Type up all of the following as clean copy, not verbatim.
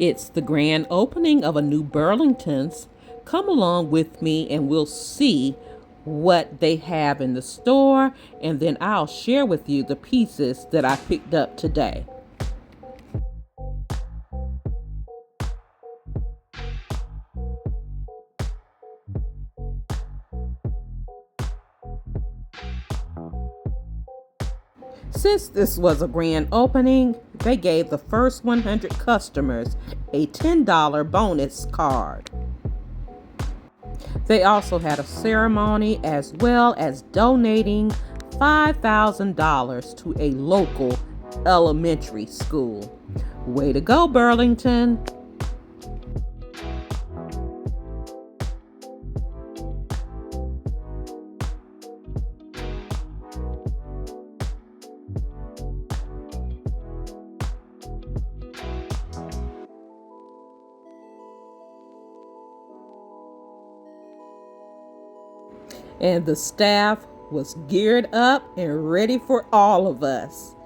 It's the grand opening of a new Burlington's. Come along with me and we'll see what they have in the store, and then I'll share with you the pieces that I picked up today. Since this was a grand opening, they gave the first 100 customers a $10 bonus card. They also had a ceremony as well as donating $5,000 to a local elementary school. Way to go, Burlington! And the staff was geared up and ready for all of us.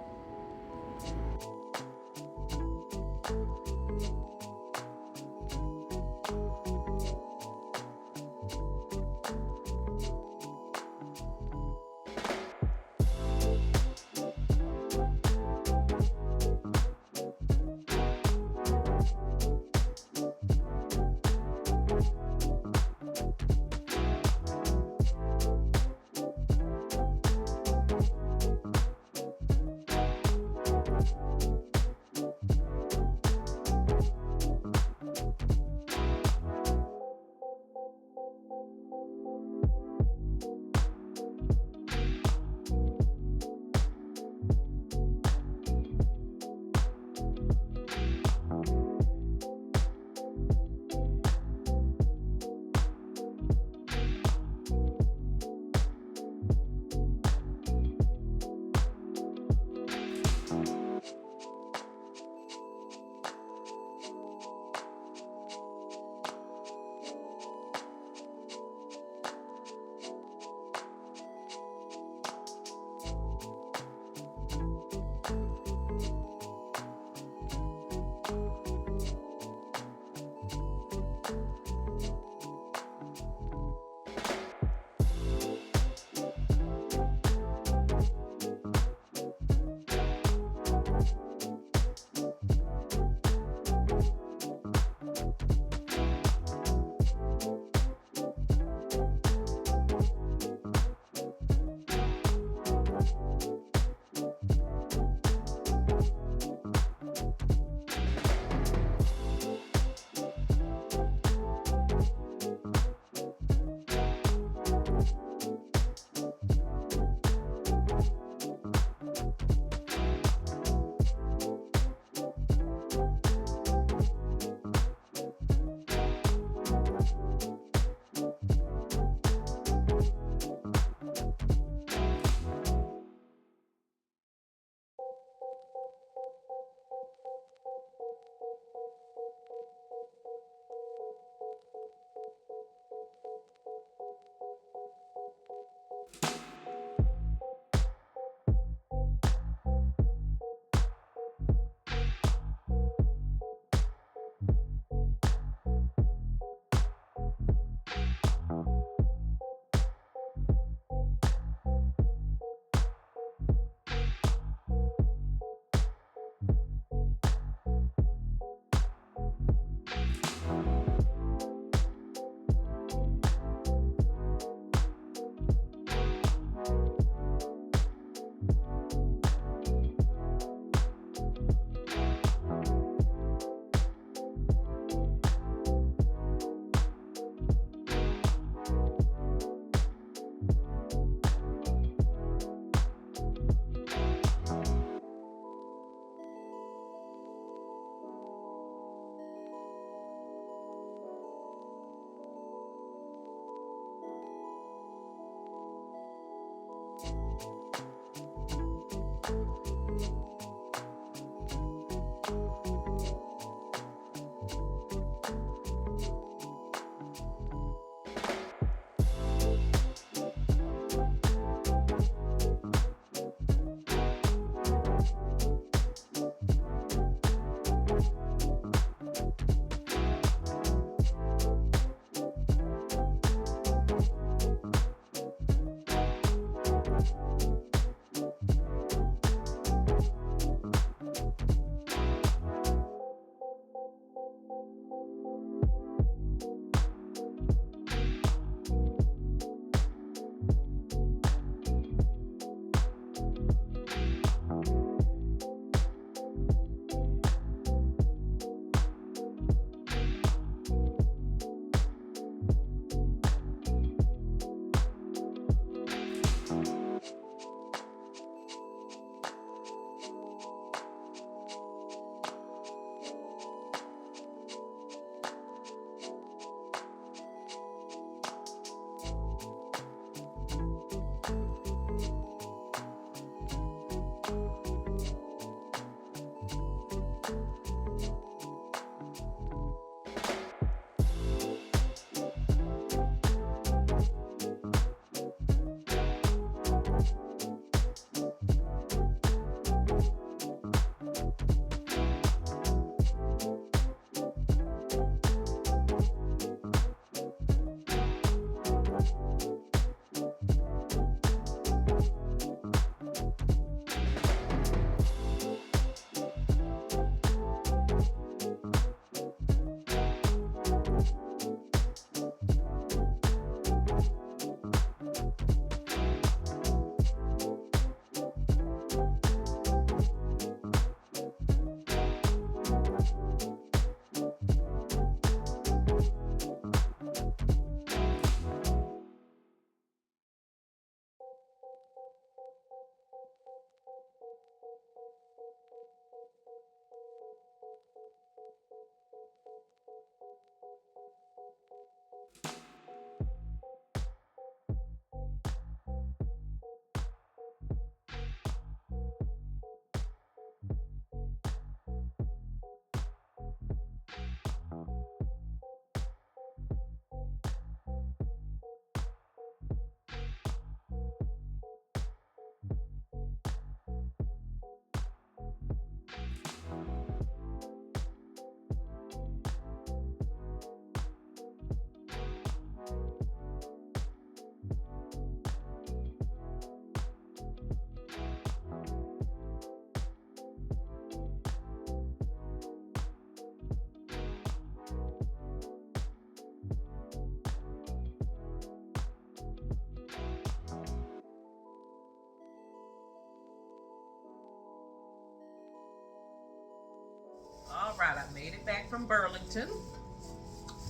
made it back from Burlington,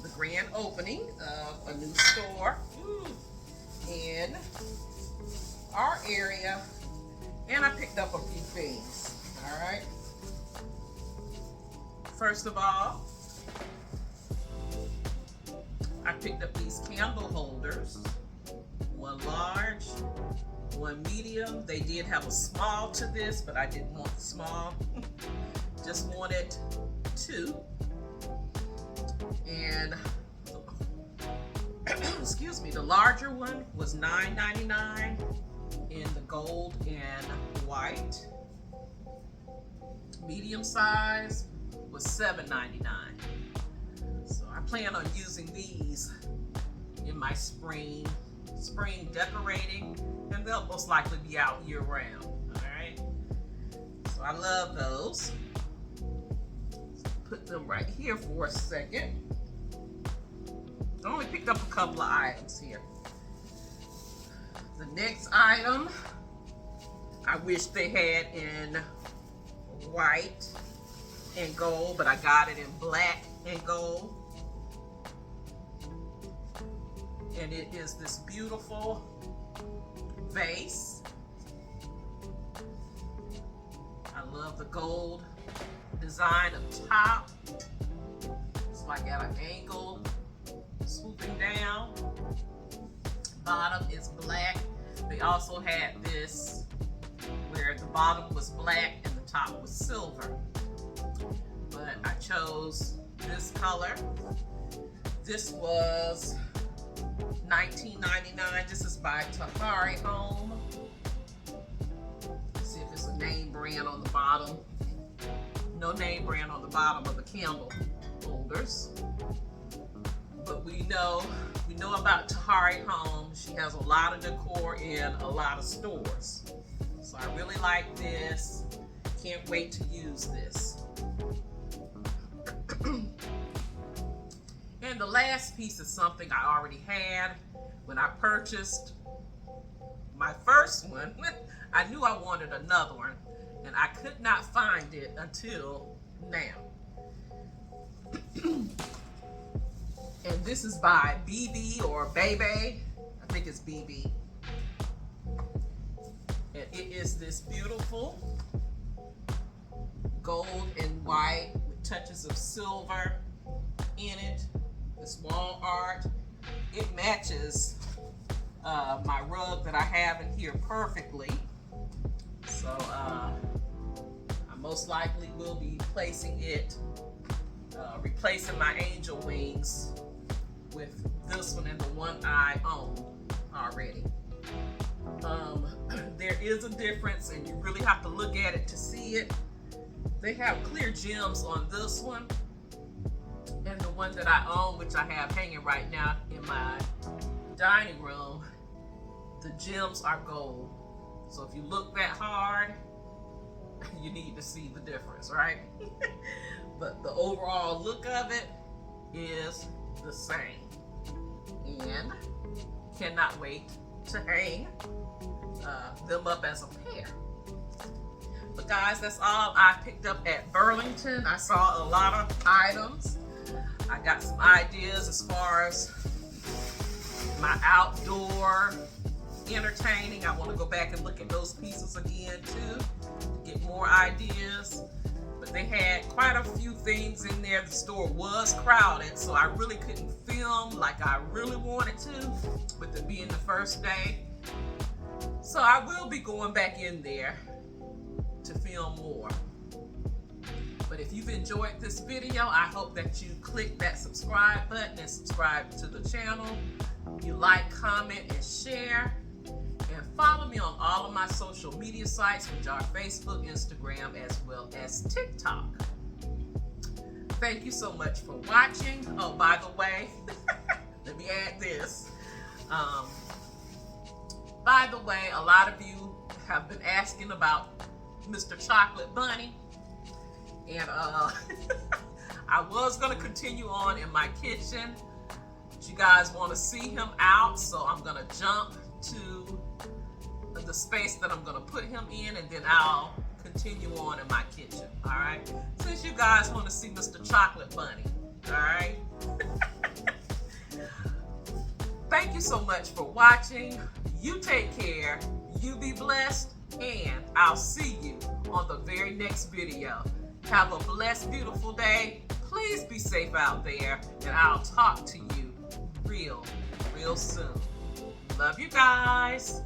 the grand opening of a new store in our area, and I picked up a few things. All right. First of all, I picked up these candle holders, one large, one medium. They did have a small to this, but I didn't want the small. Just wanted two. And excuse me, the larger one was $9.99 in the gold and white. Medium size was $7.99. So I plan on using these in my spring decorating, and they'll most likely be out year round. All right. So I love those. Put them right here for a second. I only picked up a couple of items here. The next item, I wish they had in white and gold, but I got it in black and gold. And it is this beautiful vase. I love the gold design up top. It's like at an angle, swooping down. Bottom is black. They also had this where the bottom was black and the top was silver. But I chose this color. This was $19.99. This is by Tahari Home. Let's see if it's a name brand on the bottom. No name brand on the bottom of the candle holders. But we know about Tahari Home. She has a lot of decor in a lot of stores. So I really like this. Can't wait to use this. And the last piece is something I already had when I purchased my first one. I knew I wanted another one, and I could not find it until now. And this is by BB or Bebe. I think it's BB. And it is this beautiful gold and white with touches of silver in it. This wall art. It matches my rug that I have in here perfectly. So I most likely will be placing it, replacing my angel wings with this one and the one I own already. There is a difference, and you really have to look at it to see it. They have clear gems on this one, and the one that I own, which I have hanging right now in my dining room, the gems are gold. So if you look that hard, you need to see the difference, right? But the overall look of it is the same. And cannot wait to hang them up as a pair. But guys, that's all I picked up at Burlington. I saw a lot of items. I got some ideas as far as my outdoor entertaining. I want to go back and look at those pieces again too, to get more ideas. But they had quite a few things in there. The store was crowded, so I really couldn't film like I really wanted to, with it being the first day. So I will be going back in there to film more. But if you've enjoyed this video, I hope that you click that subscribe button and subscribe to the channel. You like, comment, and share. And follow me on all of my social media sites, which are Facebook, Instagram, as well as TikTok. Thank you so much for watching. Oh, by the way, let me add this. By the way, a lot of you have been asking about Mr. Chocolate Bunny. And I was going to continue on in my kitchen. But you guys want to see him out, so I'm going to jump to the space that I'm going to put him in, and then I'll continue on in my kitchen, all right? Since you guys want to see Mr. Chocolate Bunny, all right? Thank you so much for watching. You take care, you be blessed, and I'll see you on the very next video. Have a blessed, beautiful day. Please be safe out there, and I'll talk to you real soon. Love you guys.